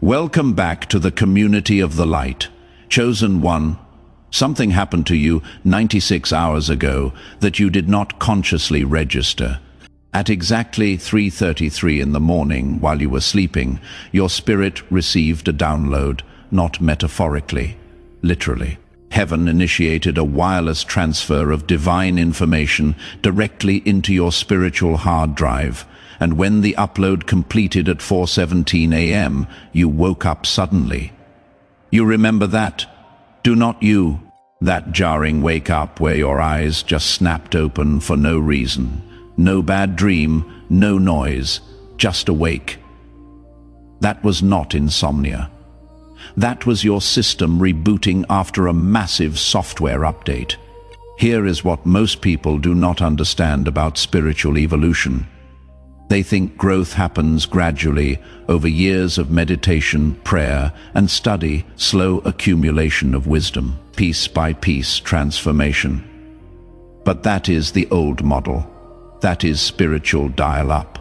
Welcome back to the community of the light. Chosen one, something happened to you 96 hours ago that you did not consciously register. At exactly 3:33 in the morning, while you were sleeping, your spirit received a download, not metaphorically, literally. Heaven initiated a wireless transfer of divine information directly into your spiritual hard drive, and when the upload completed at 4:17 a.m., you woke up suddenly. You remember that? Do not you? That jarring wake up where your eyes just snapped open for no reason. No bad dream, no noise, just awake. That was not insomnia. That was your system rebooting after a massive software update. Here is what most people do not understand about spiritual evolution. They think growth happens gradually over years of meditation, prayer, and study, slow accumulation of wisdom, piece by piece transformation. But that is the old model. That is spiritual dial-up.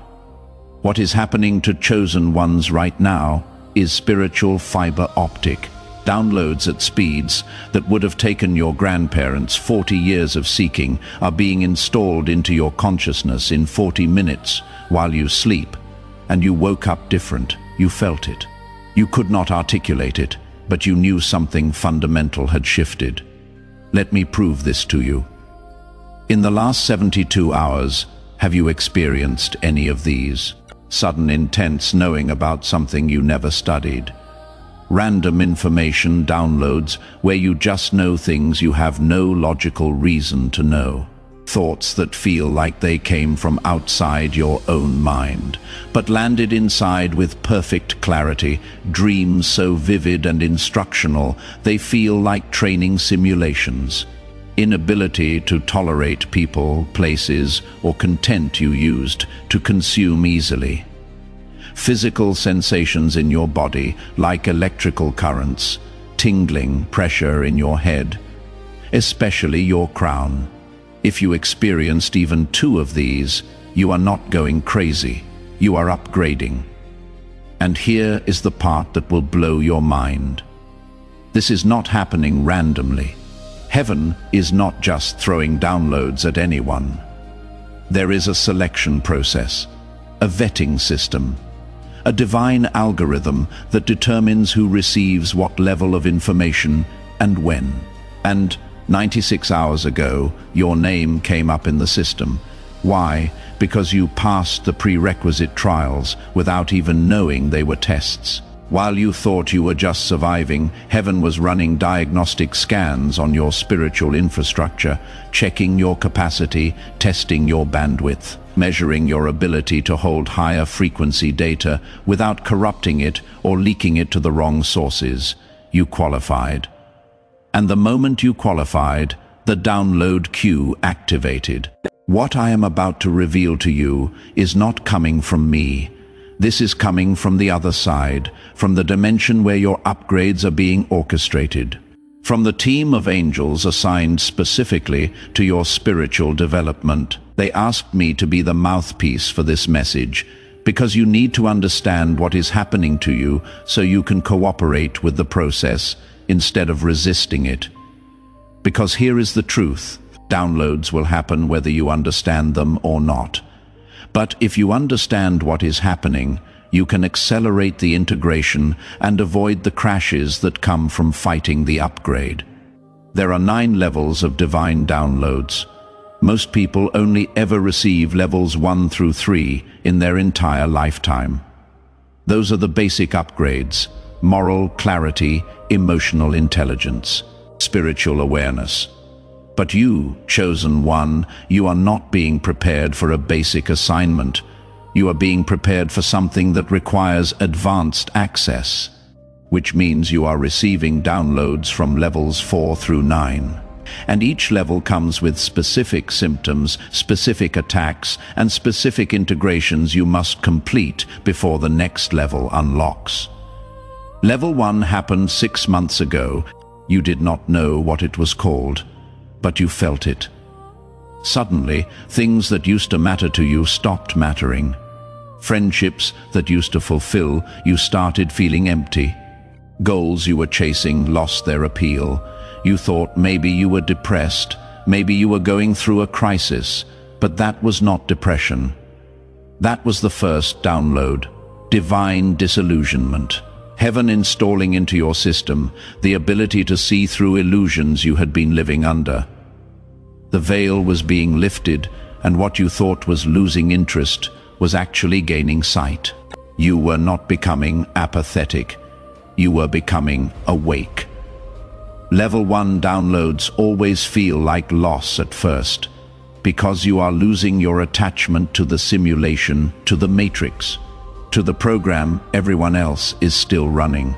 What is happening to chosen ones right now is spiritual fiber optic. Downloads at speeds that would have taken your grandparents 40 years of seeking are being installed into your consciousness in 40 minutes while you sleep. And you woke up different. You felt it. You could not articulate it, but you knew something fundamental had shifted. Let me prove this to you. In the last 72 hours, have you experienced any of these? Sudden intense knowing about something you never studied. Random information downloads where you just know things you have no logical reason to know. Thoughts that feel like they came from outside your own mind, but landed inside with perfect clarity. Dreams so vivid and instructional, they feel like training simulations. Inability to tolerate people, places, or content you used to consume easily. Physical sensations in your body, like electrical currents, tingling, pressure in your head, especially your crown. If you experienced even 2 of these, you are not going crazy. You are upgrading. And here is the part that will blow your mind. This is not happening randomly. Heaven is not just throwing downloads at anyone. There is a selection process, a vetting system, a divine algorithm that determines who receives what level of information and when. And 96 hours ago, your name came up in the system. Why? Because you passed the prerequisite trials without even knowing they were tests. While you thought you were just surviving, heaven was running diagnostic scans on your spiritual infrastructure, checking your capacity, testing your bandwidth, measuring your ability to hold higher frequency data without corrupting it or leaking it to the wrong sources. You qualified. And the moment you qualified, the download queue activated. What I am about to reveal to you is not coming from me. This is coming from the other side, from the dimension where your upgrades are being orchestrated. From the team of angels assigned specifically to your spiritual development. They asked me to be the mouthpiece for this message, because you need to understand what is happening to you so you can cooperate with the process instead of resisting it. Because here is the truth. Downloads will happen whether you understand them or not. But if you understand what is happening, you can accelerate the integration and avoid the crashes that come from fighting the upgrade. There are 9 levels of divine downloads. Most people only ever receive levels 1 through 3 in their entire lifetime. Those are the basic upgrades: moral clarity, emotional intelligence, spiritual awareness. But you, chosen one, you are not being prepared for a basic assignment. You are being prepared for something that requires advanced access, which means you are receiving downloads from levels 4 through 9. And each level comes with specific symptoms, specific attacks, and specific integrations you must complete before the next level unlocks. Level 1 happened 6 months ago. You did not know what it was called, but you felt it. Suddenly, things that used to matter to you stopped mattering. Friendships that used to fulfill you started feeling empty. Goals you were chasing lost their appeal. You thought maybe you were depressed, maybe you were going through a crisis, but that was not depression. That was the first download, divine disillusionment. Heaven installing into your system the ability to see through illusions you had been living under. The veil was being lifted, and what you thought was losing interest was actually gaining sight. You were not becoming apathetic. You were becoming awake. Level 1 downloads always feel like loss at first, because you are losing your attachment to the simulation, to the matrix, to the program everyone else is still running.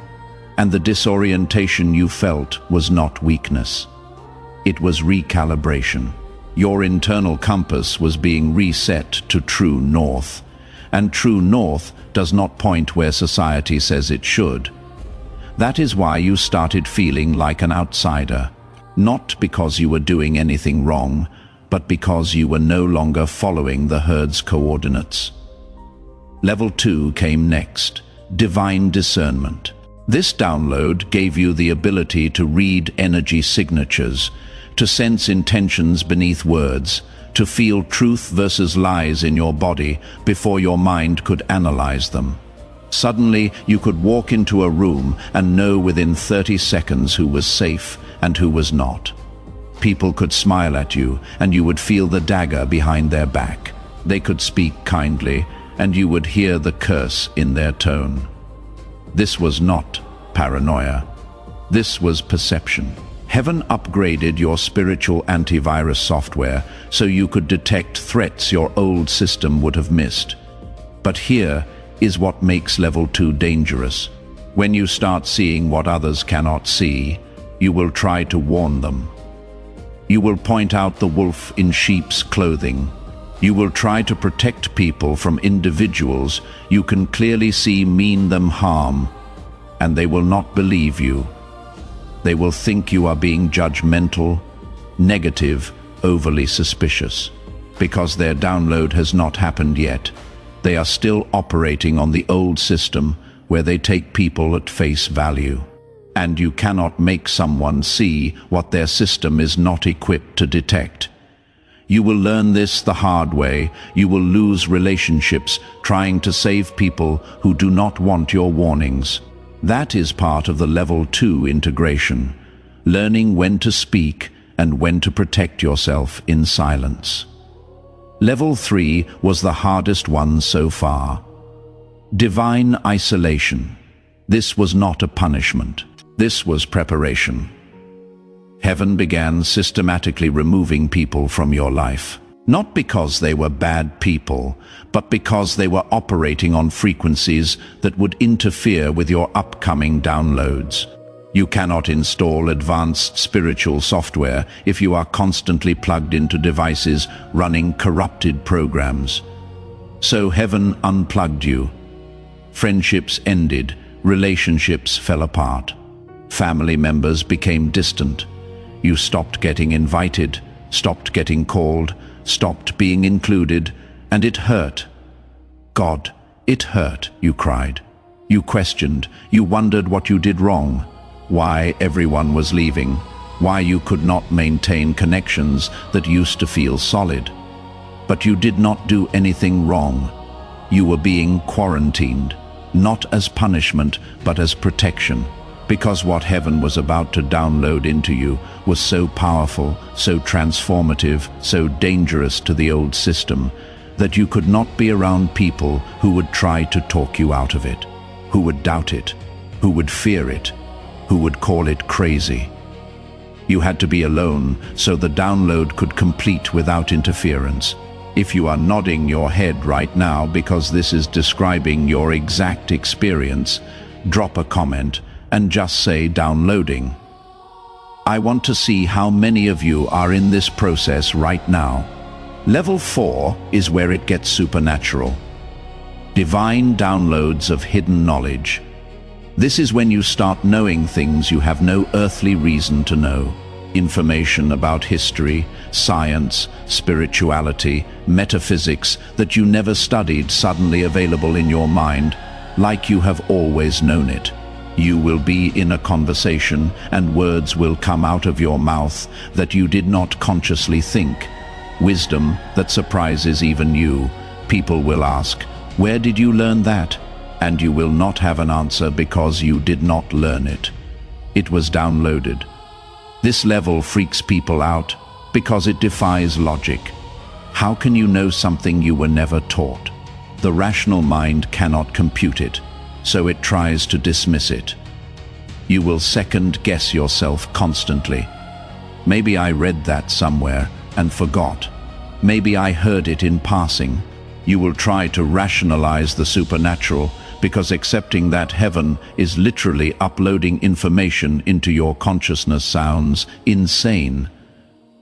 And the disorientation you felt was not weakness. It was recalibration. Your internal compass was being reset to true north. And true north does not point where society says it should. That is why you started feeling like an outsider. Not because you were doing anything wrong, but because you were no longer following the herd's coordinates. Level 2 came next, divine discernment. This download gave you the ability to read energy signatures, to sense intentions beneath words, to feel truth versus lies in your body before your mind could analyze them. Suddenly, you could walk into a room and know within 30 seconds who was safe and who was not. People could smile at you, and you would feel the dagger behind their back. They could speak kindly, and you would hear the curse in their tone. This was not paranoia. This was perception. Heaven upgraded your spiritual antivirus software so you could detect threats your old system would have missed. But here is what makes level 2 dangerous. When you start seeing what others cannot see, you will try to warn them. You will point out the wolf in sheep's clothing. You will try to protect people from individuals you can clearly see mean them harm, and they will not believe you. They will think you are being judgmental, negative, overly suspicious. Because their download has not happened yet, they are still operating on the old system where they take people at face value. And you cannot make someone see what their system is not equipped to detect. You will learn this the hard way. You will lose relationships trying to save people who do not want your warnings. That is part of the level 2 integration, learning when to speak and when to protect yourself in silence. Level 3 was the hardest one so far. Divine isolation. This was not a punishment. This was preparation. Heaven began systematically removing people from your life. Not because they were bad people, but because they were operating on frequencies that would interfere with your upcoming downloads. You cannot install advanced spiritual software if you are constantly plugged into devices running corrupted programs. So heaven unplugged you. Friendships ended, relationships fell apart. Family members became distant. You stopped getting invited, stopped getting called, stopped being included, and it hurt. God, it hurt, you cried. You questioned, you wondered what you did wrong, why everyone was leaving, why you could not maintain connections that used to feel solid. But you did not do anything wrong. You were being quarantined, not as punishment, but as protection. Because what heaven was about to download into you was so powerful, so transformative, so dangerous to the old system, that you could not be around people who would try to talk you out of it, who would doubt it, who would fear it, who would call it crazy. You had to be alone so the download could complete without interference. If you are nodding your head right now because this is describing your exact experience, drop a comment and just say downloading. I want to see how many of you are in this process right now. Level 4 is where it gets supernatural. Divine downloads of hidden knowledge. This is when you start knowing things you have no earthly reason to know. information about history, science, spirituality, metaphysics that you never studied suddenly available in your mind, like you have always known it. You will be in a conversation and words will come out of your mouth that you did not consciously think. Wisdom that surprises even you. People will ask, "Where did you learn that?" And you will not have an answer because you did not learn it. It was downloaded. This level freaks people out because it defies logic. How can you know something you were never taught? The rational mind cannot compute it, so it tries to dismiss it. You will second-guess yourself constantly. Maybe I read that somewhere and forgot. Maybe I heard it in passing. You will try to rationalize the supernatural because accepting that heaven is literally uploading information into your consciousness sounds insane.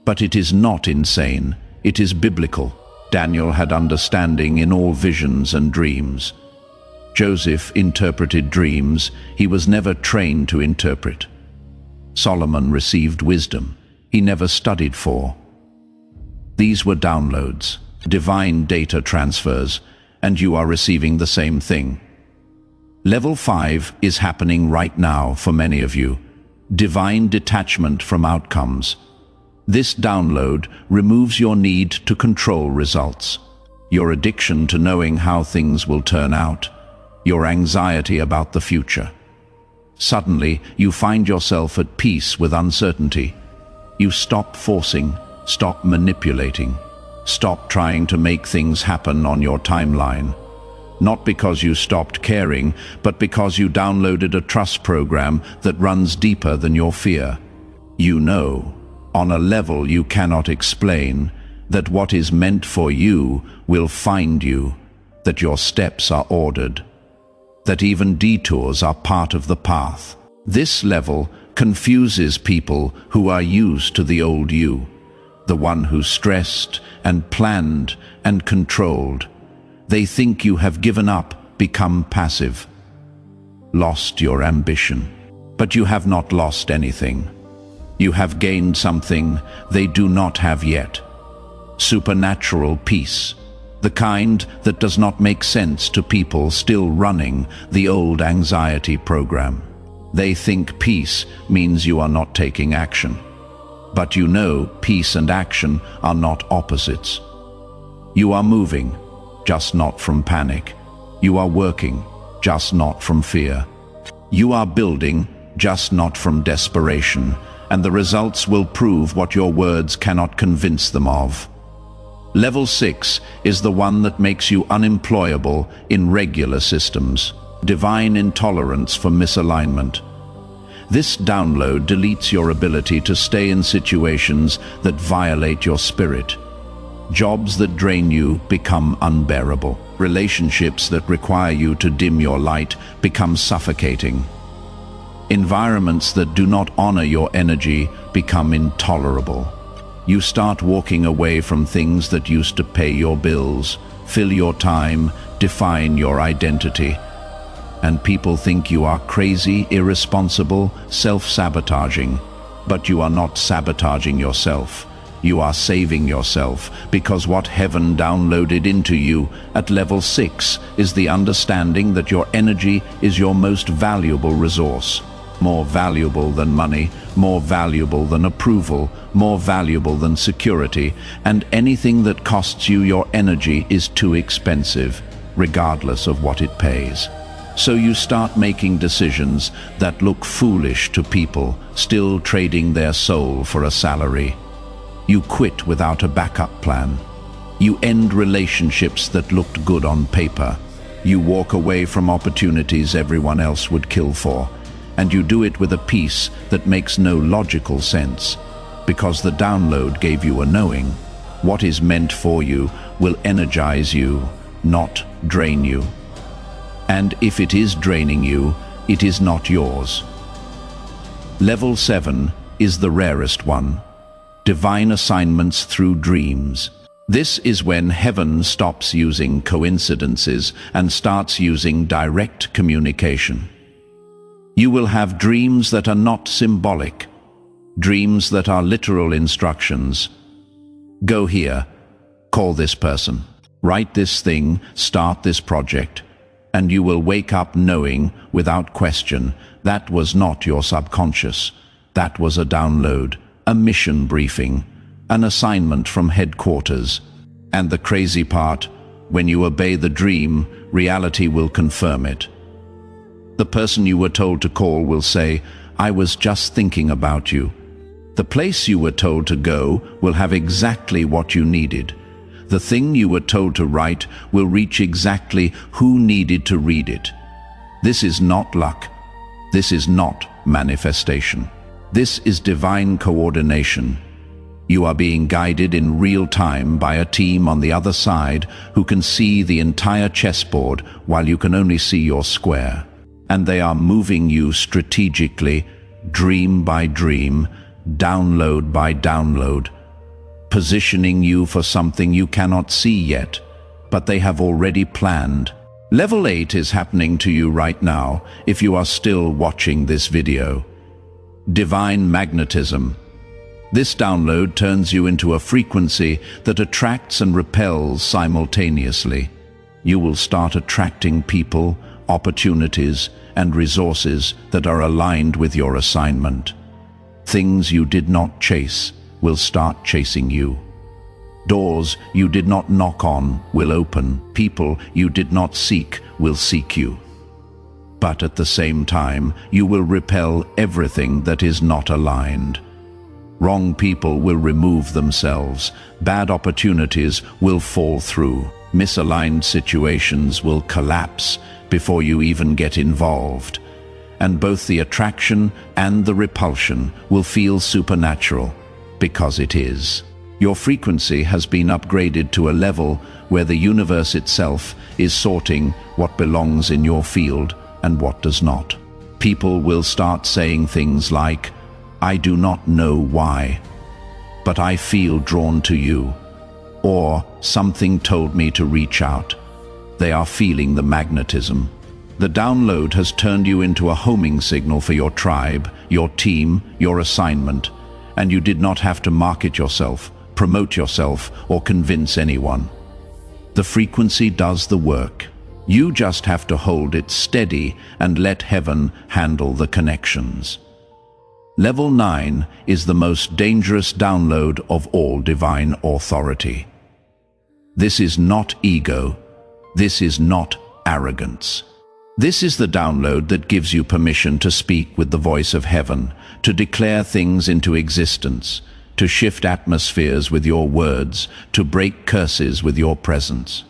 But it is not insane, it is biblical. Daniel had understanding in all visions and dreams. Joseph interpreted dreams he was never trained to interpret. Solomon received wisdom he never studied for. These were downloads, divine data transfers, and you are receiving the same thing. Level 5 is happening right now for many of you. Divine detachment from outcomes. This download removes your need to control results, your addiction to knowing how things will turn out, your anxiety about the future. Suddenly, you find yourself at peace with uncertainty. You stop forcing, stop manipulating, stop trying to make things happen on your timeline. Not because you stopped caring, but because you downloaded a trust program that runs deeper than your fear. You know, on a level you cannot explain, that what is meant for you will find you, that your steps are ordered, that even detours are part of the path. This level confuses people who are used to the old you, the one who stressed and planned and controlled. They think you have given up, become passive, lost your ambition. But you have not lost anything. You have gained something they do not have yet. Supernatural peace, the kind that does not make sense to people still running the old anxiety program. They think peace means you are not taking action. But you know peace and action are not opposites. You are moving, just not from panic. You are working, just not from fear. You are building, just not from desperation, and the results will prove what your words cannot convince them of. Level 6 is the one that makes you unemployable in regular systems. Divine intolerance for misalignment. This download deletes your ability to stay in situations that violate your spirit. Jobs that drain you become unbearable. Relationships that require you to dim your light become suffocating. Environments that do not honor your energy become intolerable. You start walking away from things that used to pay your bills, fill your time, define your identity. And people think you are crazy, irresponsible, self-sabotaging. But you are not sabotaging yourself. You are saving yourself, because what heaven downloaded into you at level 6 is the understanding that your energy is your most valuable resource. More valuable than money, more valuable than approval, more valuable than security, and anything that costs you your energy is too expensive, regardless of what it pays. So you start making decisions that look foolish to people still trading their soul for a salary. You quit without a backup plan. You end relationships that looked good on paper. You walk away from opportunities everyone else would kill for. And you do it with a peace that makes no logical sense, because the download gave you a knowing. What is meant for you will energize you, not drain you. And if it is draining you, it is not yours. Level 7 is the rarest one. Divine assignments through dreams. This is when heaven stops using coincidences and starts using direct communication. You will have dreams that are not symbolic. Dreams that are literal instructions. Go here, call this person, write this thing, start this project, and you will wake up knowing, without question, that was not your subconscious. That was a download, a mission briefing, an assignment from headquarters. And the crazy part, when you obey the dream, reality will confirm it. The person you were told to call will say, "I was just thinking about you." The place you were told to go will have exactly what you needed. The thing you were told to write will reach exactly who needed to read it. This is not luck. This is not manifestation. This is divine coordination. You are being guided in real time by a team on the other side who can see the entire chessboard while you can only see your square. And they are moving you strategically, dream by dream, download by download, positioning you for something you cannot see yet, but they have already planned. Level 8 is happening to you right now if you are still watching this video. Divine magnetism. This download turns you into a frequency that attracts and repels simultaneously. You will start attracting people, opportunities, and resources that are aligned with your assignment. Things you did not chase will start chasing you. Doors you did not knock on will open. People you did not seek will seek you. But at the same time, you will repel everything that is not aligned. Wrong people will remove themselves. Bad opportunities will fall through. Misaligned situations will collapse before you even get involved. And both the attraction and the repulsion will feel supernatural, because it is. Your frequency has been upgraded to a level where the universe itself is sorting what belongs in your field and what does not. People will start saying things like, "I do not know why, but I feel drawn to you," or "something told me to reach out." They are feeling the magnetism. The download has turned you into a homing signal for your tribe, your team, your assignment, and you did not have to market yourself, promote yourself, or convince anyone. The frequency does the work. You just have to hold it steady and let heaven handle the connections. Level 9 is the most dangerous download of all divine authority. This is not ego. This is not arrogance. This is the download that gives you permission to speak with the voice of heaven, to declare things into existence, to shift atmospheres with your words, to break curses with your presence,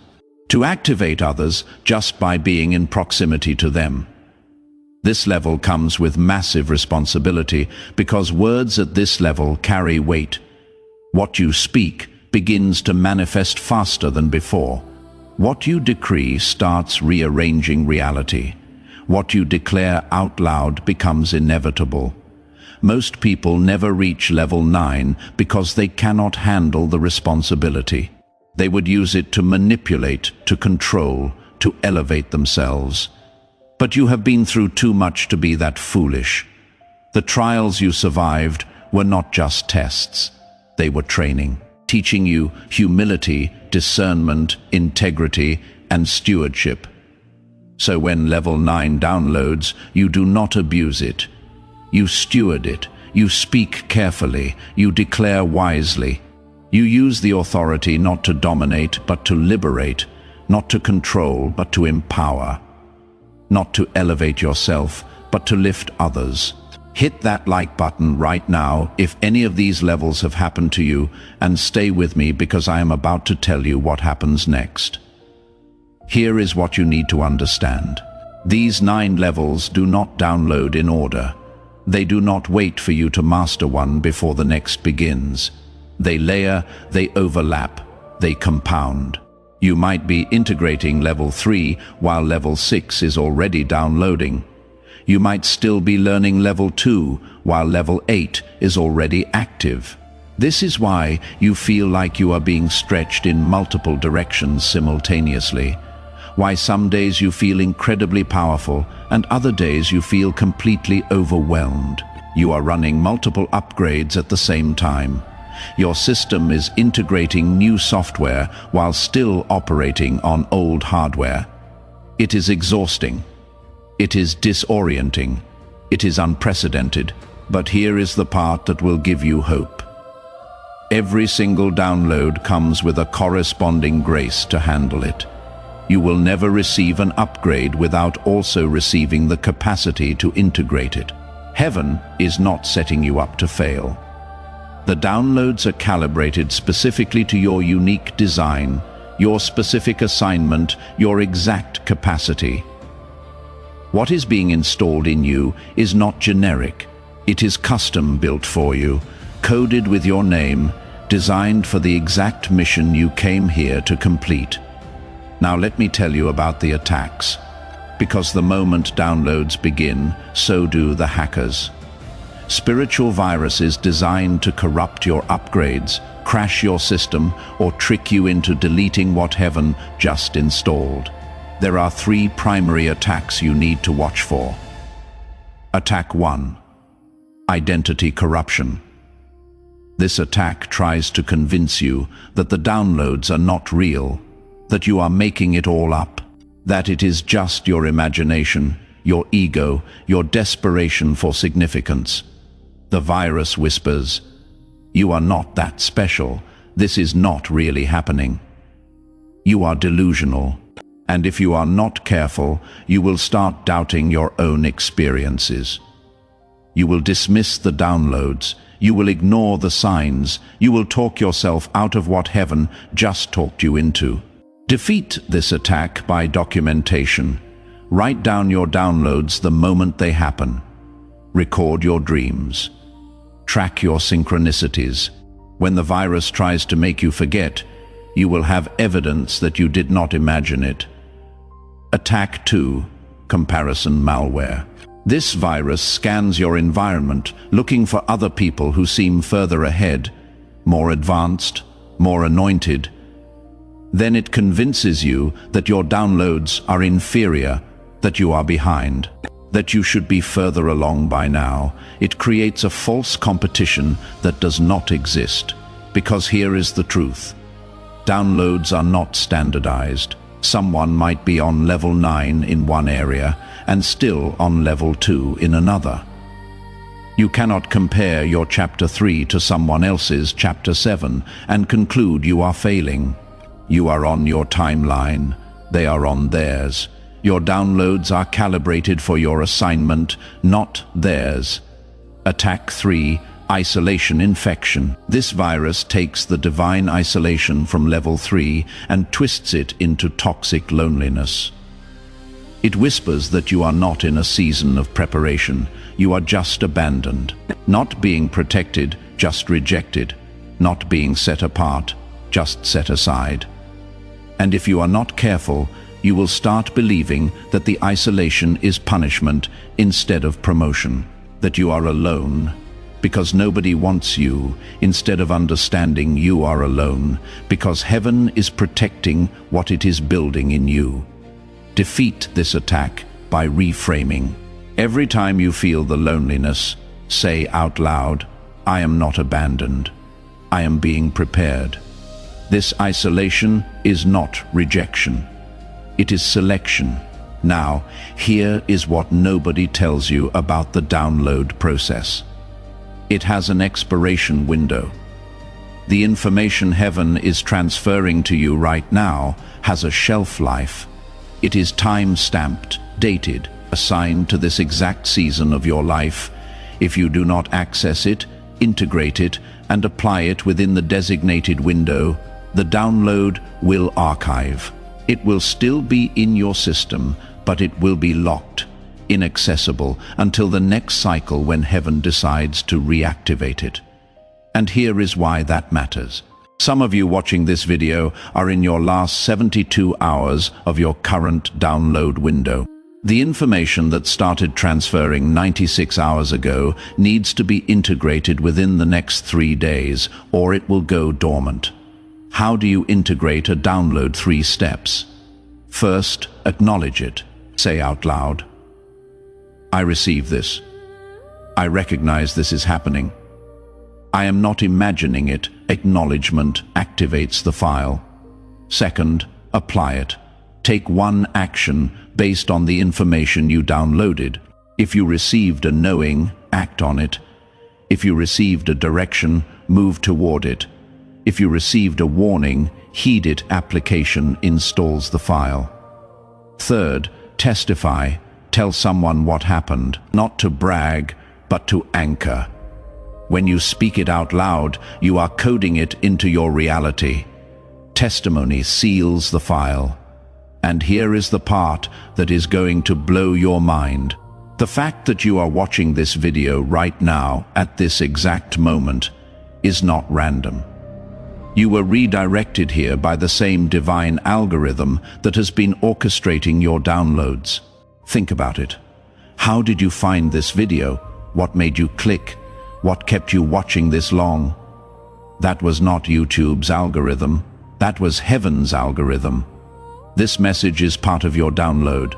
to activate others just by being in proximity to them. This level comes with massive responsibility because words at this level carry weight. What you speak begins to manifest faster than before. What you decree starts rearranging reality. What you declare out loud becomes inevitable. Most people never reach level 9 because they cannot handle the responsibility. They would use it to manipulate, to control, to elevate themselves. But you have been through too much to be that foolish. The trials you survived were not just tests. They were training, teaching you humility, discernment, integrity, and stewardship. So when level 9 downloads, you do not abuse it. You steward it. You speak carefully. You declare wisely. You use the authority not to dominate, but to liberate, not to control, but to empower, not to elevate yourself, but to lift others. Hit that like button right now if any of these levels have happened to you, and stay with me because I am about to tell you what happens next. Here is what you need to understand. These 9 levels do not download in order. They do not wait for you to master one before the next begins. They layer, they overlap, they compound. You might be integrating level 3 while level 6 is already downloading. You might still be learning level 2 while level 8 is already active. This is why you feel like you are being stretched in multiple directions simultaneously. Why some days you feel incredibly powerful and other days you feel completely overwhelmed. You are running multiple upgrades at the same time. Your system is integrating new software while still operating on old hardware. It is exhausting. It is disorienting. It is unprecedented. But here is the part that will give you hope. Every single download comes with a corresponding grace to handle it. You will never receive an upgrade without also receiving the capacity to integrate it. Heaven is not setting you up to fail. The downloads are calibrated specifically to your unique design, your specific assignment, your exact capacity. What is being installed in you is not generic. It is custom built for you, coded with your name, designed for the exact mission you came here to complete. Now let me tell you about the attacks. Because the moment downloads begin, so do the hackers. Spiritual viruses designed to corrupt your upgrades, crash your system, or trick you into deleting what heaven just installed. There are 3 primary attacks you need to watch for. Attack 1. Identity corruption. This attack tries to convince you that the downloads are not real, that you are making it all up, that it is just your imagination, your ego, your desperation for significance. The virus whispers, "You are not that special. This is not really happening. You are delusional. And if you are not careful, you will start doubting your own experiences. You will dismiss the downloads. You will ignore the signs. You will talk yourself out of what heaven just talked you into." Defeat this attack by documentation. Write down your downloads the moment they happen. Record your dreams. Track your synchronicities. When the virus tries to make you forget, you will have evidence that you did not imagine it. Attack 2. Comparison malware. This virus scans your environment, looking for other people who seem further ahead, more advanced, more anointed. Then it convinces you that your downloads are inferior, that you are behind, that you should be further along by now. It creates a false competition that does not exist. Because here is the truth. Downloads are not standardized. Someone might be on level 9 in one area and still on level 2 in another. You cannot compare your chapter 3 to someone else's chapter 7 and conclude you are failing. You are on your timeline. They are on theirs. Your downloads are calibrated for your assignment, not theirs. Attack 3. Isolation infection. This virus takes the divine isolation from level 3 and twists it into toxic loneliness. It whispers that you are not in a season of preparation. You are just abandoned. Not being protected, just rejected. Not being set apart, just set aside. And if you are not careful, you will start believing that the isolation is punishment instead of promotion, that you are alone, because nobody wants you, instead of understanding you are alone, because heaven is protecting what it is building in you. Defeat this attack by reframing. Every time you feel the loneliness, say out loud, "I am not abandoned. I am being prepared." This isolation is not rejection. It is selection. Now, here is what nobody tells you about the download process. It has an expiration window. The information heaven is transferring to you right now has a shelf life. It is time-stamped, dated, assigned to this exact season of your life. If you do not access it, integrate it, and apply it within the designated window, the download will archive. It will still be in your system, but it will be locked, inaccessible, until the next cycle when heaven decides to reactivate it. And here is why that matters. Some of you watching this video are in your last 72 hours of your current download window. The information that started transferring 96 hours ago needs to be integrated within the next 3 days, or it will go dormant. How do you integrate a download? 3 steps. First, acknowledge it. Say out loud, "I receive this." I recognize this is happening. I am not imagining it. Acknowledgement activates the file. Second, apply it. Take one action based on the information you downloaded. If you received a knowing, act on it. If you received a direction, move toward it. If you received a warning, heed it. Application installs the file. Third, testify. Tell someone what happened, not to brag, but to anchor. When you speak it out loud, you are coding it into your reality. Testimony seals the file. And here is the part that is going to blow your mind. The fact that you are watching this video right now, at this exact moment, is not random. You were redirected here by the same divine algorithm that has been orchestrating your downloads. Think about it. How did you find this video? What made you click? What kept you watching this long? That was not YouTube's algorithm. That was heaven's algorithm. This message is part of your download.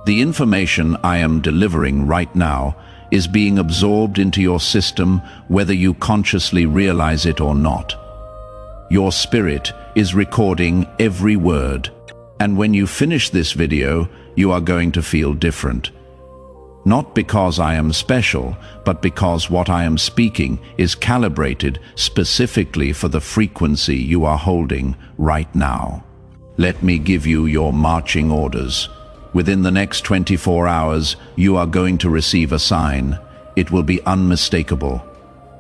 The information I am delivering right now is being absorbed into your system whether you consciously realize it or not. Your spirit is recording every word, and when you finish this video, you are going to feel different. Not because I am special, but because what I am speaking is calibrated specifically for the frequency you are holding right now. Let me give you your marching orders. Within the next 24 hours, you are going to receive a sign. It will be unmistakable.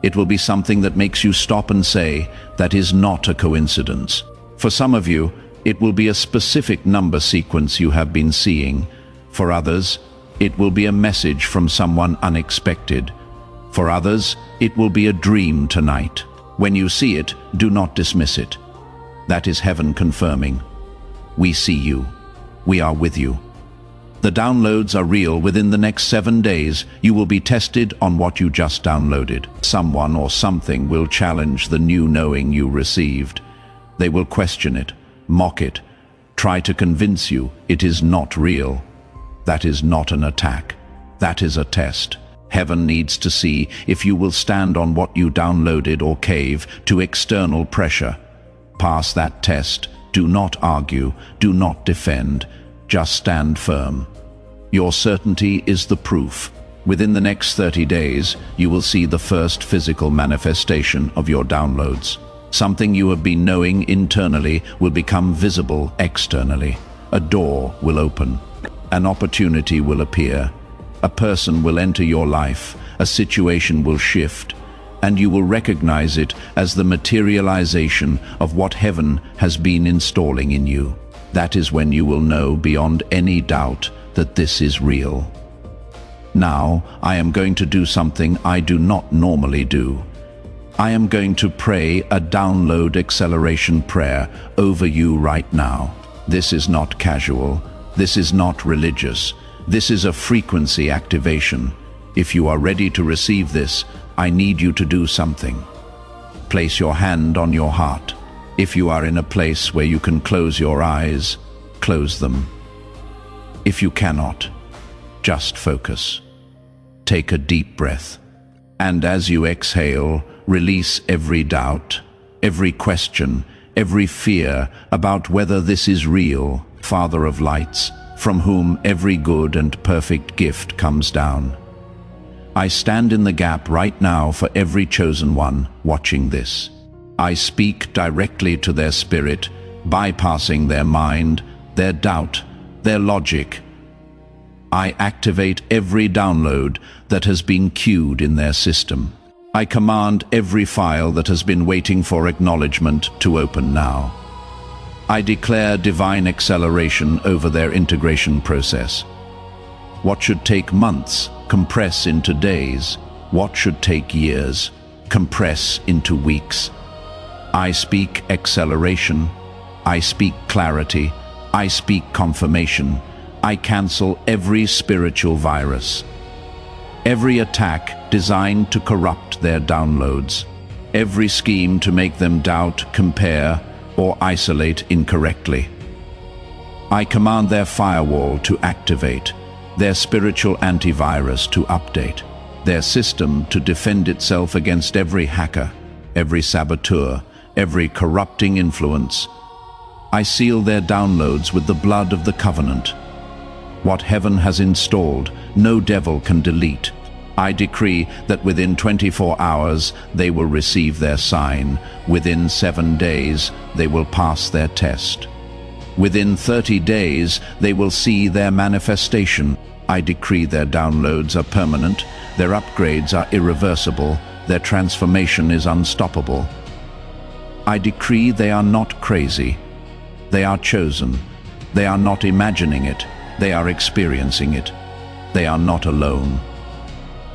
It will be something that makes you stop and say, that is not a coincidence. For some of you, it will be a specific number sequence you have been seeing. For others, it will be a message from someone unexpected. For others, it will be a dream tonight. When you see it, do not dismiss it. That is heaven confirming. We see you. We are with you. The downloads are real. Within the next 7 days, you will be tested on what you just downloaded. Someone or something will challenge the new knowing you received. They will question it, mock it, try to convince you it is not real. That is not an attack. That is a test. Heaven needs to see if you will stand on what you downloaded or cave to external pressure. Pass that test. Do not argue. Do not defend. Just stand firm. Your certainty is the proof. Within the next 30 days, you will see the first physical manifestation of your downloads. Something you have been knowing internally will become visible externally. A door will open. An opportunity will appear. A person will enter your life. A situation will shift. And you will recognize it as the materialization of what heaven has been installing in you. That is when you will know beyond any doubt that this is real. Now, I am going to do something I do not normally do. I am going to pray a download acceleration prayer over you right now. This is not casual. This is not religious. This is a frequency activation. If you are ready to receive this, I need you to do something. Place your hand on your heart. If you are in a place where you can close your eyes, close them. If you cannot, just focus. Take a deep breath. And as you exhale, release every doubt, every question, every fear about whether this is real. Father of lights, from whom every good and perfect gift comes down. I stand in the gap right now for every chosen one watching this. I speak directly to their spirit, bypassing their mind, their doubt, their logic. I activate every download that has been queued in their system. I command every file that has been waiting for acknowledgement to open now. I declare divine acceleration over their integration process. What should take months, compress into days. What should take years, compress into weeks. I speak acceleration. I speak clarity. I speak confirmation. I cancel every spiritual virus. Every attack designed to corrupt their downloads. Every scheme to make them doubt, compare, or isolate incorrectly. I command their firewall to activate, their spiritual antivirus to update, their system to defend itself against every hacker, every saboteur, every corrupting influence. I seal their downloads with the blood of the covenant. What heaven has installed, no devil can delete. I decree that within 24 hours they will receive their sign. Within 7 days they will pass their test. Within 30 days they will see their manifestation. I decree their downloads are permanent, their upgrades are irreversible, their transformation is unstoppable. I decree they are not crazy. They are chosen. They are not imagining it. They are experiencing it. They are not alone.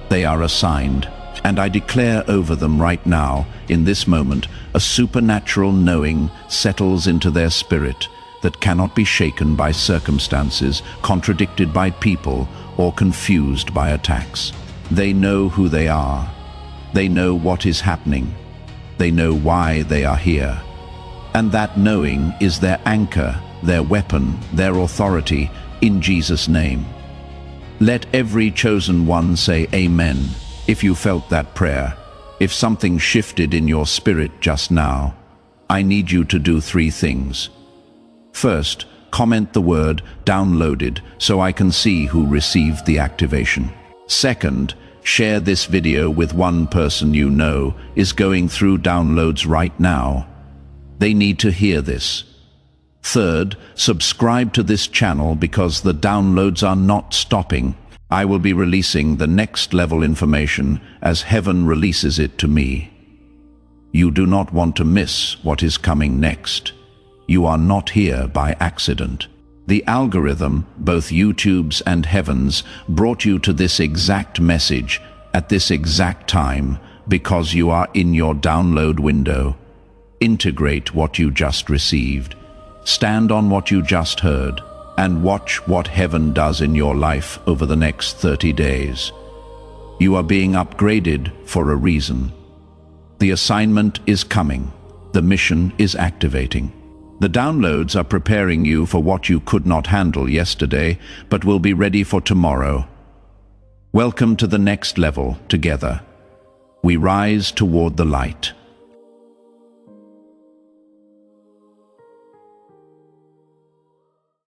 They are assigned, and I declare over them right now, in this moment, a supernatural knowing settles into their spirit that cannot be shaken by circumstances, contradicted by people, or confused by attacks. They know who they are. They know what is happening. They know why they are here. And that knowing is their anchor, their weapon, their authority, in Jesus' name. Let every chosen one say amen. If you felt that prayer, if something shifted in your spirit just now, I need you to do 3 things. First, comment the word downloaded so I can see who received the activation. Second, share this video with one person you know is going through downloads right now. They need to hear this. Third, subscribe to this channel because the downloads are not stopping. I will be releasing the next level information as heaven releases it to me. You do not want to miss what is coming next. You are not here by accident. The algorithm, both YouTube's and heaven's, brought you to this exact message at this exact time because you are in your download window. Integrate what you just received. Stand on what you just heard and watch what heaven does in your life over the next 30 days. You are being upgraded for a reason. The assignment is coming. The mission is activating. The downloads are preparing you for what you could not handle yesterday, but will be ready for tomorrow. Welcome to the next level together. We rise toward the light.